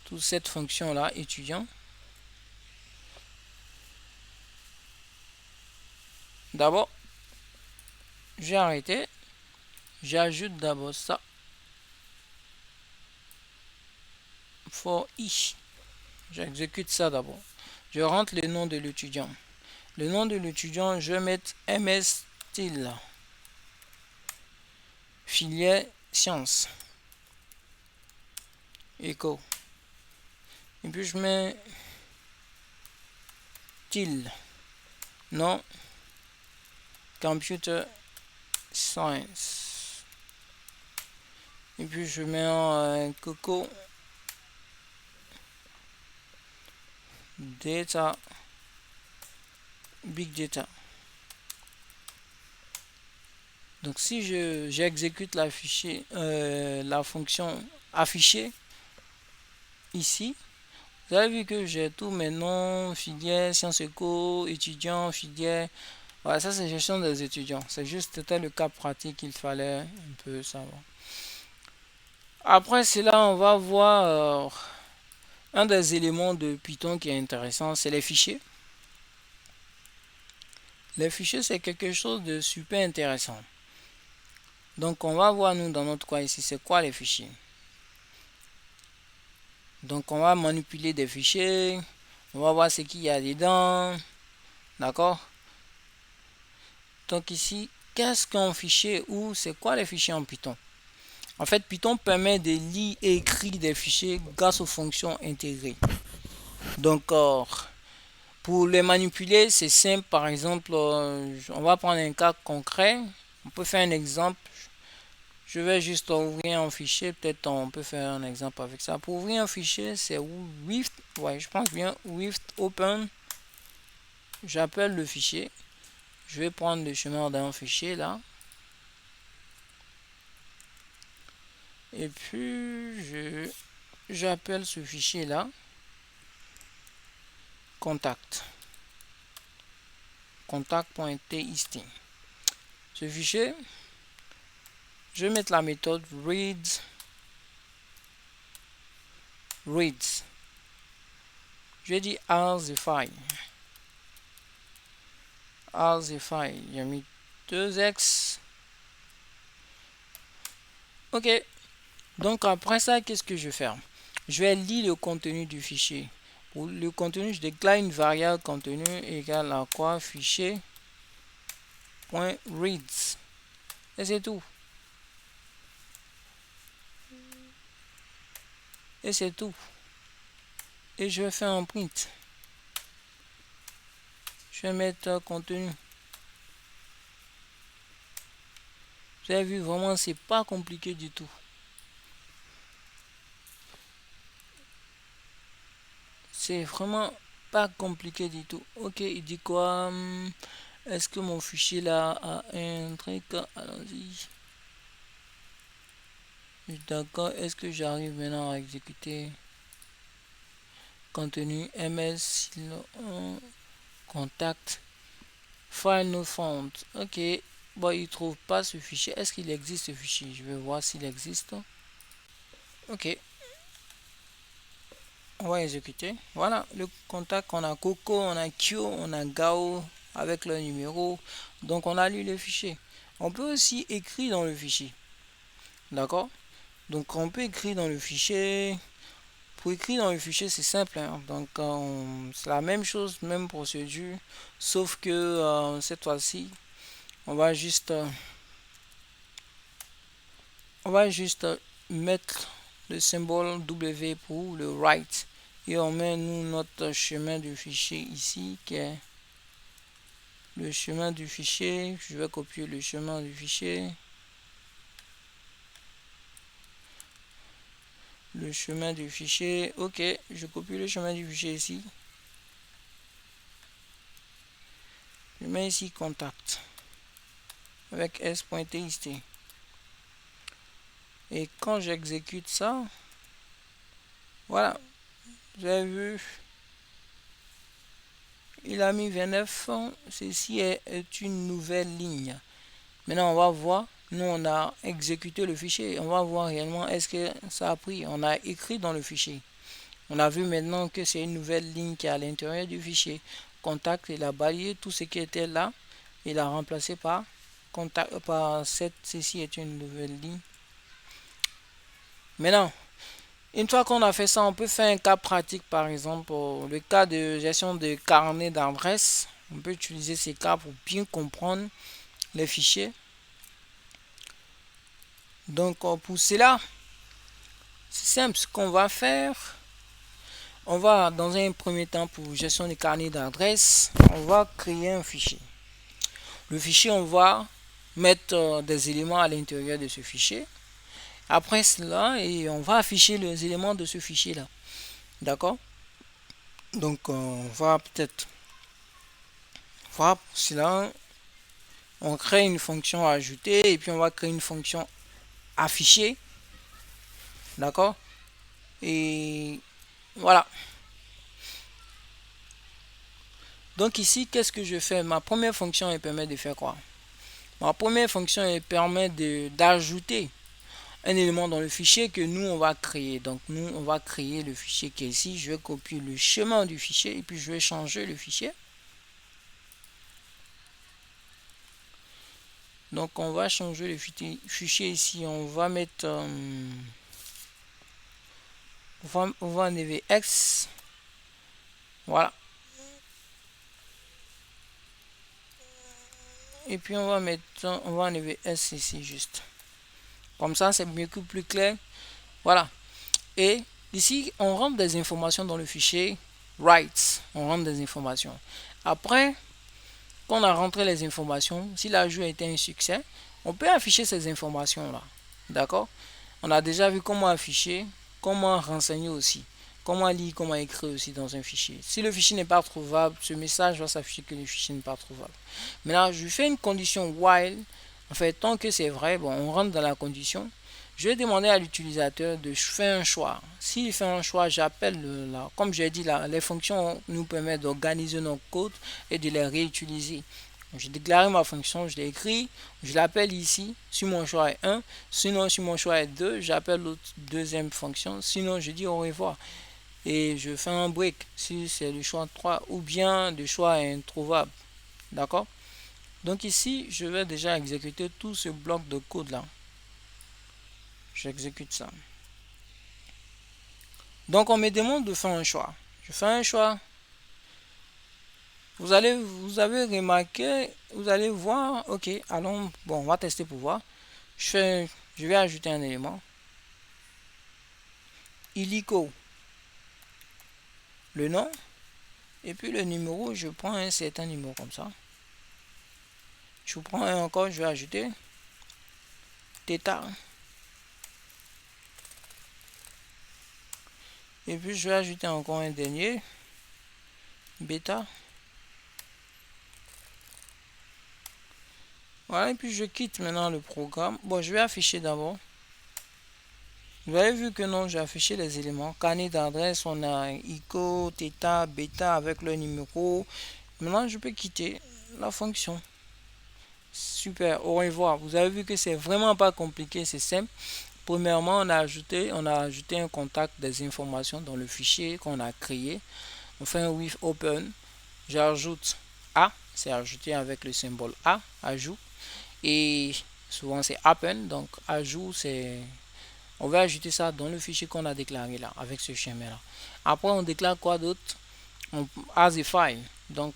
toute cette fonction là étudiant, d'abord j'ai arrêté, j'ajoute d'abord ça for i, j'exécute ça d'abord, je rentre le nom de l'étudiant. Le nom de l'étudiant, je vais mettre ms style filière sciences éco et puis je mets til non computer science et puis je mets un coco data big data. Donc si j'exécute la fonction afficher ici, vous avez vu que j'ai tous mes noms, filière, sciences éco, étudiants, filière. Voilà, ça c'est gestion des étudiants. C'est juste c'était le cas pratique qu'il fallait un peu savoir. Après cela, on va voir un des éléments de Python qui est intéressant, c'est les fichiers. Les fichiers, c'est quelque chose de super intéressant. Donc on va voir nous dans notre cas ici, c'est quoi les fichiers. Donc on va manipuler des fichiers, on va voir ce qu'il y a dedans, d'accord. Donc ici, qu'est-ce qu'un fichier ou c'est quoi les fichiers en Python? En fait, Python permet de lire et écrire des fichiers grâce aux fonctions intégrées. Donc pour les manipuler, c'est simple. Par exemple, on va prendre un cas concret. On peut faire un exemple. Je vais juste ouvrir un fichier. Peut-être on peut faire un exemple avec ça. Pour ouvrir un fichier, c'est with. Ouais, je pense bien with open. J'appelle le fichier. Je vais prendre le chemin d'un fichier là. Et puis, j'appelle ce fichier là. Contact. Contact.txt. Ce fichier, je vais mettre la méthode reads. Je dis as the file. As the file. J'ai mis 2x. Ok. Donc après ça, qu'est-ce que je vais faire? Je vais lire le contenu du fichier. Pour le contenu, je déclare une variable contenu égale à quoi? Fichier.reads. Et c'est tout. Et c'est tout. Et je vais faire un print. Je vais mettre contenu. Vous avez vu, vraiment, c'est pas compliqué du tout. C'est vraiment pas compliqué du tout. Ok, il dit quoi? Est-ce que mon fichier là a un truc? Allons-y. D'accord, est-ce que j'arrive maintenant à exécuter contenu ms contact file not found? Ok, bon, il trouve pas ce fichier. Est-ce qu'il existe ce fichier? Je vais voir s'il existe. Ok, on va exécuter. Voilà le contact. On a Coco, on a Q, on a Gao avec le numéro. Donc on a lu le fichier. On peut aussi écrire dans le fichier. D'accord? Donc on peut écrire dans le fichier. Pour écrire dans le fichier, c'est simple. Hein. Donc c'est la même chose, même procédure. Sauf que cette fois-ci, on va juste mettre le symbole W pour le write. Et on met nous notre chemin du fichier ici qui est le chemin du fichier. Je vais copier le chemin du fichier. Le chemin du fichier. Ok, je copie le chemin du fichier ici. Je mets ici contact avec s.txt. Et quand j'exécute ça, voilà, vous avez vu, il a mis 29. Ceci est une nouvelle ligne. Maintenant, on va voir. Nous, on a exécuté le fichier. On va voir réellement est-ce que ça a pris. On a écrit dans le fichier. On a vu maintenant que c'est une nouvelle ligne qui est à l'intérieur du fichier. Contact, il a balayé tout ce qui était là. Il a remplacé par contact, par cette. Ceci est une nouvelle ligne. Maintenant, une fois qu'on a fait ça, on peut faire un cas pratique, par exemple, pour le cas de gestion de carnet d'adresse. On peut utiliser ces cas pour bien comprendre les fichiers. Donc, pour cela, c'est simple. Ce qu'on va faire, on va, dans un premier temps, pour gestion de carnet d'adresse, on va créer un fichier. Le fichier, on va mettre des éléments à l'intérieur de ce fichier. Après cela, et on va afficher les éléments de ce fichier là. D'accord? Donc on va peut-être voir pour cela. On crée une fonction ajouter et puis on va créer une fonction afficher. D'accord? Et voilà. Donc ici, qu'est-ce que je fais? Ma première fonction, elle permet de faire quoi? Ma première fonction, elle permet d'ajouter un élément dans le fichier que nous, on va créer. Donc nous, on va créer le fichier qui est ici. Je vais copier le chemin du fichier et puis je vais changer le fichier. Donc on va changer le fichier ici. On va mettre... on va enlever X. Voilà. Et puis on va enlever S ici juste. Comme ça, c'est beaucoup plus clair. Voilà. Et ici, on rentre des informations dans le fichier write. On rentre des informations. Après, quand on a rentré les informations, si l'ajout a été un succès, on peut afficher ces informations-là. D'accord? On a déjà vu comment afficher, comment renseigner aussi. Comment lire, comment écrire aussi dans un fichier. Si le fichier n'est pas trouvable, ce message va s'afficher que le fichier n'est pas trouvable. Maintenant, je fais une condition while. En fait, tant que c'est vrai, bon, on rentre dans la condition. Je vais demander à l'utilisateur de faire un choix. S'il fait un choix, j'appelle, comme j'ai dit, les fonctions nous permettent d'organiser nos codes et de les réutiliser. J'ai déclaré ma fonction, je l'ai écrit, je l'appelle ici, si mon choix est 1, sinon si mon choix est 2, j'appelle l'autre deuxième fonction, sinon je dis au revoir. Et je fais un break si c'est le choix 3 ou bien le choix est introuvable. D'accord? Donc ici, je vais déjà exécuter tout ce bloc de code là. J'exécute ça. Donc on me demande de faire un choix. Je fais un choix. Vous avez remarqué, vous allez voir, ok, allons, bon, on va tester pour voir. Je vais ajouter un élément. Illico, le nom, et puis le numéro, je prends un certain numéro comme ça. Je prends un encore, je vais ajouter Theta. Et puis je vais ajouter encore un dernier, Beta. Voilà, et puis je quitte maintenant le programme. Bon, je vais afficher d'abord. Vous avez vu que non, j'ai affiché les éléments. Carnet d'adresse, on a ICO, Theta, Beta avec le numéro. Maintenant, je peux quitter la fonction. Super, au revoir. Vous avez vu que c'est vraiment pas compliqué, c'est simple. Premièrement, on a ajouté un contact des informations dans le fichier qu'on a créé. On fait un with open. J'ajoute A, c'est ajouté avec le symbole A, ajout. Et souvent c'est append, donc ajout, c'est on va ajouter ça dans le fichier qu'on a déclaré là, avec ce schéma là. Après, on déclare quoi d'autre? As a file. Donc,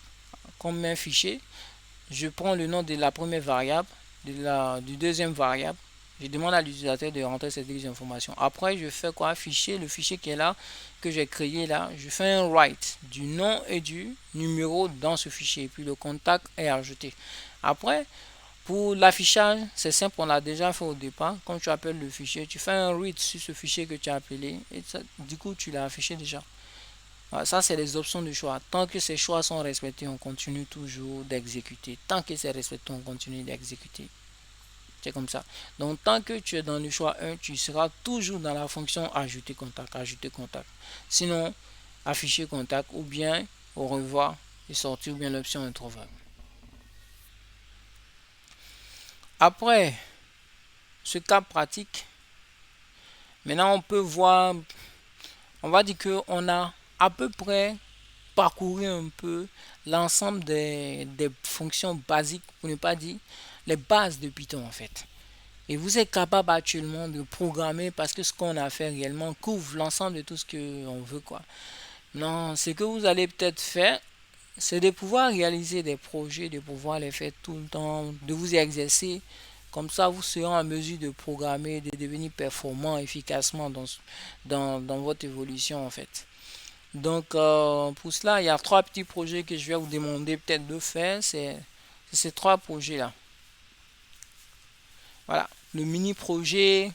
comme un fichier, je prends le nom de la première variable, du deuxième variable. Je demande à l'utilisateur de rentrer ces deux informations. Après, je fais quoi? Afficher le fichier qui est là, que j'ai créé là. Je fais un write du nom et du numéro dans ce fichier. Et puis le contact est ajouté. Après, pour l'affichage, c'est simple, on l'a déjà fait au départ. Quand tu appelles le fichier, tu fais un read sur ce fichier que tu as appelé et ça, du coup, tu l'as affiché déjà. Voilà, ça, c'est les options de choix. Tant que ces choix sont respectés, on continue toujours d'exécuter. Tant que c'est respecté, on continue d'exécuter. C'est comme ça. Donc, tant que tu es dans le choix 1, tu seras toujours dans la fonction ajouter contact, ajouter contact. Sinon, afficher contact ou bien au revoir et sortir ou bien l'option introuvable. Après ce cas pratique, maintenant on peut voir, on va dire qu'on a à peu près parcouru un peu l'ensemble des fonctions basiques, pour ne pas dire les bases de Python en fait. Et vous êtes capable actuellement de programmer parce que ce qu'on a fait réellement couvre l'ensemble de tout ce qu'on veut quoi. Non, ce que vous allez peut-être faire, c'est de pouvoir réaliser des projets, de pouvoir les faire tout le temps, de vous exercer. Comme ça, vous serez en mesure de programmer, de devenir performant efficacement dans votre évolution en fait. Donc, pour cela, il y a trois petits projets que je vais vous demander peut-être de faire. C'est ces trois projets-là. Voilà, le mini-projet,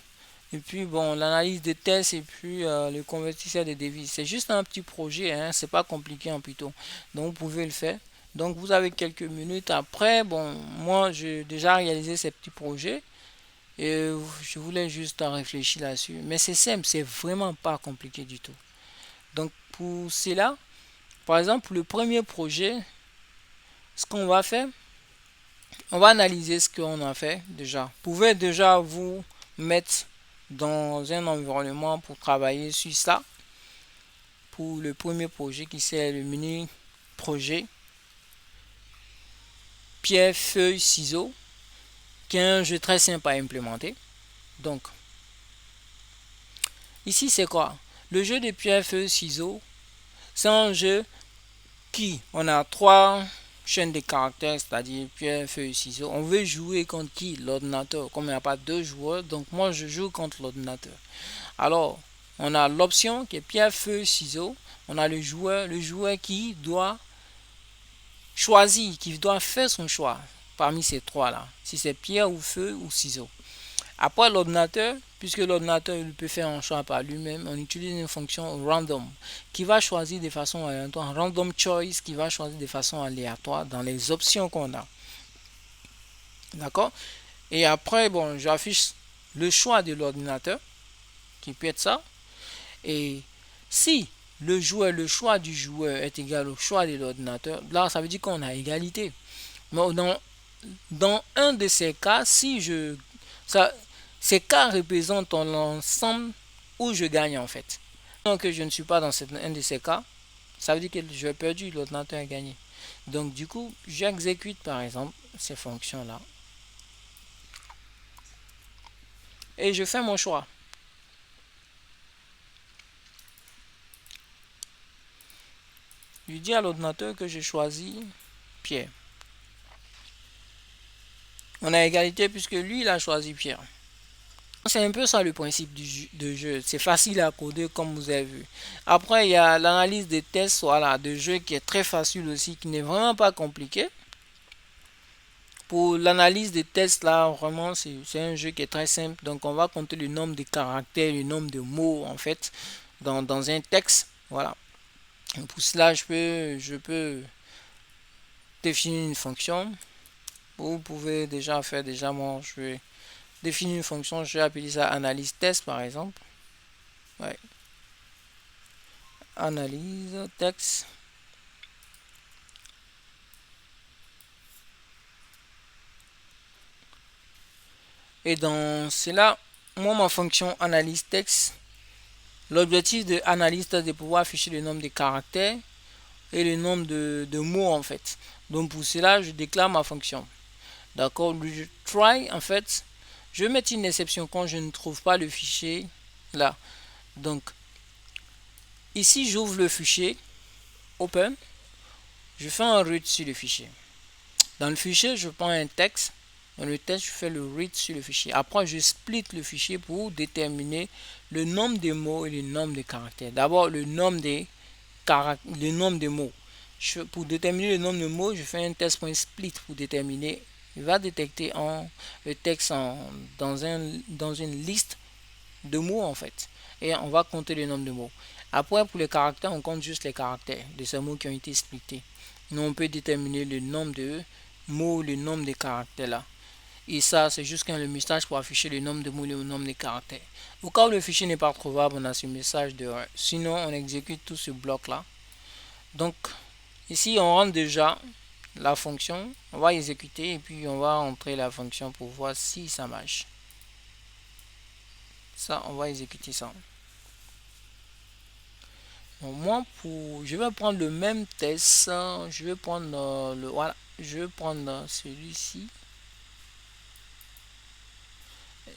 et puis bon, l'analyse des tests, et puis le convertisseur de devises. C'est juste un petit projet, hein, c'est pas compliqué en Python. Donc, vous pouvez le faire. Donc vous avez quelques minutes après. Bon, moi j'ai déjà réalisé ces petits projets et je voulais juste en réfléchir là-dessus. Mais c'est simple, c'est vraiment pas compliqué du tout. Donc pour cela, par exemple, pour le premier projet, ce qu'on va faire, on va analyser ce qu'on a fait déjà. Vous pouvez déjà vous mettre dans un environnement pour travailler sur ça. Pour le premier projet qui c'est le mini projet pierre, feuille, ciseaux, qui est un jeu très simple à implémenter. Donc, ici c'est quoi? Le jeu de pierre, feuille, ciseaux, c'est un jeu qui, on a trois chaînes de caractères, c'est-à-dire pierre, feuille, ciseaux. On veut jouer contre qui? L'ordinateur. Comme il n'y a pas deux joueurs, donc moi je joue contre l'ordinateur. Alors, on a l'option qui est pierre, feuille, ciseaux. On a le joueur qui doit choisir, qui doit faire son choix parmi ces trois-là. Si c'est pierre ou feu ou ciseaux. Après l'ordinateur, puisque l'ordinateur il peut faire un choix par lui-même, on utilise une fonction random qui va choisir de façon aléatoire, random choice qui va choisir de façon aléatoire dans les options qu'on a. D'accord? Et après, bon, j'affiche le choix de l'ordinateur qui peut être ça. Et si le choix du joueur est égal au choix de l'ordinateur, là, ça veut dire qu'on a égalité. Mais dans un de ces cas, si je... Ça, ces cas représentent l'ensemble où je gagne en fait. Donc je ne suis pas dans un de ces cas, ça veut dire que j'ai perdu, l'ordinateur a gagné. Donc du coup, j'exécute par exemple ces fonctions-là. Et je fais mon choix. Je dis à l'ordinateur que j'ai choisi Pierre. On a égalité puisque lui, il a choisi Pierre. C'est un peu ça le principe de jeu. C'est facile à coder comme vous avez vu. Après, il y a l'analyse des tests voilà, de jeu qui est très facile aussi, qui n'est vraiment pas compliqué. Pour l'analyse des tests, là, vraiment, c'est un jeu qui est très simple. Donc, on va compter le nombre de caractères, le nombre de mots, en fait, dans un texte. Voilà. Et pour cela, je peux définir une fonction. Vous pouvez déjà faire, moi, je vais définir une fonction, je vais appeler ça analyse test, par exemple. Ouais. Analyse texte. Et dans cela, moi, ma fonction analyse texte, l'objectif de analyse texte est de pouvoir afficher le nombre de caractères et le nombre de mots en fait. Donc pour cela, je déclare ma fonction. D'accord, le try en fait, je vais mettre une exception quand je ne trouve pas le fichier là. Donc ici, j'ouvre le fichier, open, je fais un read sur le fichier. Dans le fichier, je prends un texte. Dans le texte, je fais le read sur le fichier. Après, je split le fichier pour déterminer le nombre de mots et le nombre de caractères. D'abord, le nombre de mots. Pour déterminer le nombre de mots, je fais un test.split pour déterminer. Il va détecter le texte dans une liste de mots en fait. Et on va compter le nombre de mots. Après, pour les caractères, on compte juste les caractères de ces mots qui ont été splittés. Nous, on peut déterminer le nombre de mots, le nombre de caractères là. Et ça, c'est juste le message pour afficher le nombre de mots et le nombre de caractères. Au cas où le fichier n'est pas trouvable, on a ce message de sinon, on exécute tout ce bloc là. Donc, ici, on rentre déjà la fonction. On va exécuter et puis on va entrer la fonction pour voir si ça marche. Ça, on va exécuter ça. Donc, moi, je vais prendre le même test. Je vais prendre voilà. Je vais prendre celui-ci.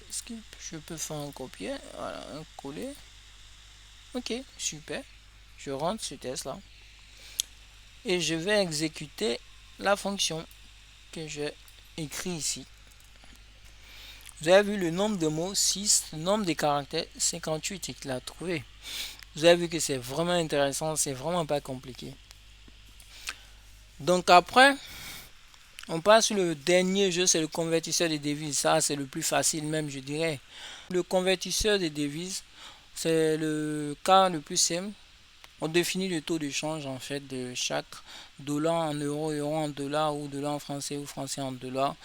Est-ce que je peux faire un copier? Voilà, un coller. Ok, super. Je rentre ce test là. Et je vais exécuter la fonction que j'ai écrit ici. Vous avez vu le nombre de mots 6, le nombre de caractères 58 et qu'il a trouvé. Vous avez vu que c'est vraiment intéressant, c'est vraiment pas compliqué. Donc après, on passe sur le dernier jeu, c'est le convertisseur de devises. Ça, c'est le plus facile même, je dirais. Le convertisseur de devises, c'est le cas le plus simple. On définit le taux de change en fait de chaque dollar en euros, euro en dollars ou dollar en français ou français en dollars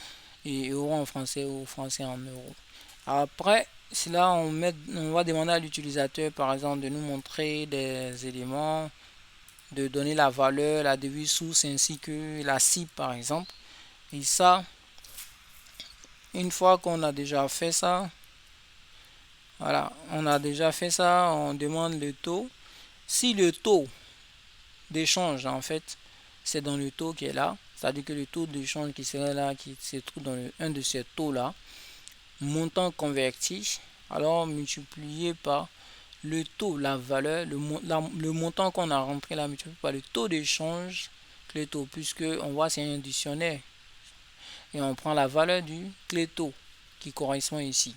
et euro en français ou français en euros. Après, c'est là on va demander à l'utilisateur par exemple de nous montrer des éléments, de donner la valeur, la devise source ainsi que la cible par exemple. Et ça, une fois qu'on a déjà fait ça, voilà, on a déjà fait ça, on demande le taux. Si le taux d'échange, en fait, c'est dans le taux qui est là, c'est-à-dire que le taux d'échange qui serait là, qui se trouve dans un de ces taux-là, montant converti, alors multiplié par le taux, la valeur, le montant qu'on a rentré là, multiplié par le taux d'échange, clé taux, puisque on voit c'est un dictionnaire. Et on prend la valeur du clé taux qui correspond ici.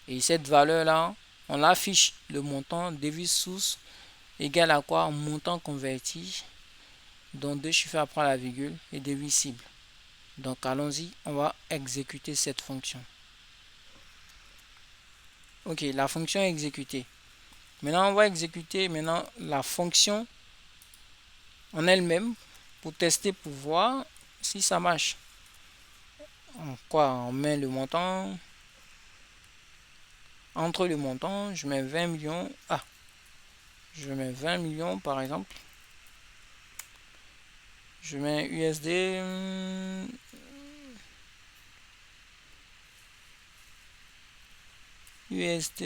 Et cette valeur-là, on l'affiche, le montant devise source égale à quoi? Montant converti, donc deux chiffres après la virgule et devise cible. Donc allons-y, on va exécuter cette fonction. Ok, la fonction est exécutée. Maintenant, on va exécuter la fonction en elle-même pour tester, pour voir si ça marche. On met le montant. Entre le montant, je mets 20 millions. Je mets 20 millions par exemple. Je mets USD. USD.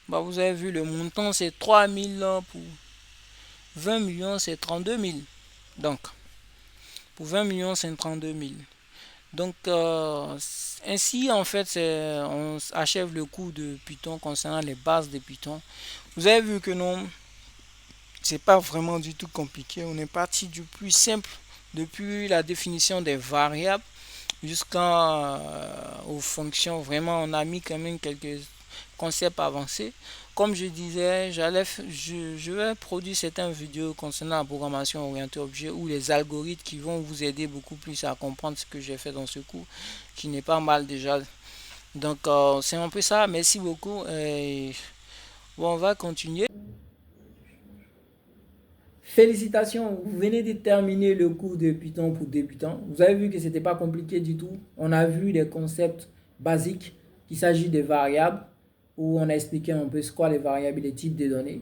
Vous avez vu, le montant c'est 3000 pour 20 millions, c'est 32 000. Donc, pour 20 millions, c'est 32 000. Donc, ainsi, en fait, on achève le cours de Python concernant les bases de Python. Vous avez vu que non, c'est pas vraiment du tout compliqué. On est parti du plus simple, depuis la définition des variables jusqu'aux fonctions. Vraiment, on a mis quand même quelques concepts avancés. Comme je disais, je vais produire certaines vidéos concernant la programmation orientée objet ou les algorithmes qui vont vous aider beaucoup plus à comprendre ce que j'ai fait dans ce cours, qui n'est pas mal déjà. Donc, c'est un peu ça. Merci beaucoup. On va continuer. Félicitations, vous venez de terminer le cours de Python pour débutants. Vous avez vu que ce n'était pas compliqué du tout. On a vu des concepts basiques, qu'il s'agit des variables, où on a expliqué un peu ce qu'est les variables et les types de données.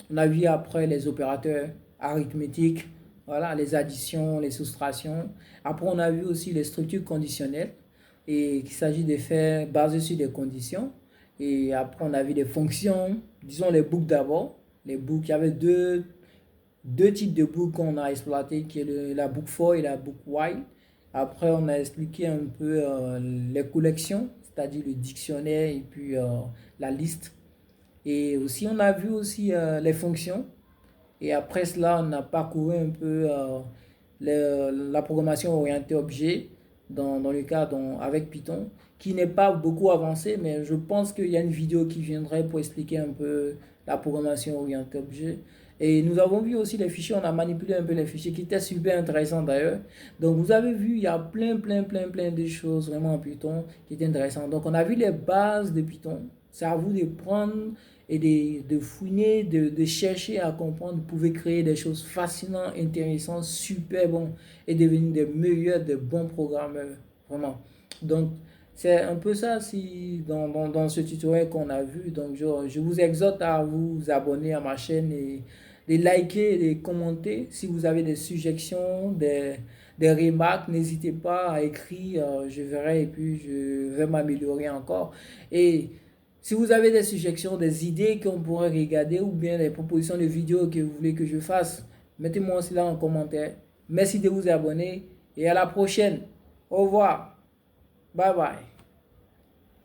On a vu après les opérateurs arithmétiques, voilà, les additions, les soustractions. Après, on a vu aussi les structures conditionnelles, et qu'il s'agit de faire basées sur des conditions. Et après, on a vu des fonctions, disons les boucles d'abord. Les boucles, il y avait deux types de boucles qu'on a exploité, qui est la boucle for et la boucle while. Après, on a expliqué un peu les collections, c'est-à-dire le dictionnaire et puis la liste. Et aussi, on a vu aussi les fonctions. Et après cela, on a parcouru un peu la programmation orientée objet dans le cas avec Python, qui n'est pas beaucoup avancé, mais je pense qu'il y a une vidéo qui viendrait pour expliquer un peu la programmation orientée objet. Et nous avons vu aussi les fichiers, on a manipulé un peu les fichiers qui étaient super intéressants d'ailleurs. Donc vous avez vu, il y a plein de choses vraiment en Python qui étaient intéressantes. Donc on a vu les bases de Python. C'est à vous de prendre et de fouiner, de chercher à comprendre. Vous pouvez créer des choses fascinantes, intéressantes, super bons et devenir des meilleurs, des bons programmeurs. Vraiment. Donc c'est un peu ça si dans ce tutoriel qu'on a vu. Donc je vous exhorte à vous abonner à ma chaîne et de liker et de commenter. Si vous avez des suggestions, des remarques, n'hésitez pas à écrire, je verrai et puis je vais m'améliorer encore. Et si vous avez des suggestions, des idées qu'on pourrait regarder ou bien des propositions de vidéos que vous voulez que je fasse, mettez-moi cela en commentaire. Merci de vous abonner et à la prochaine. Au revoir. Bye bye.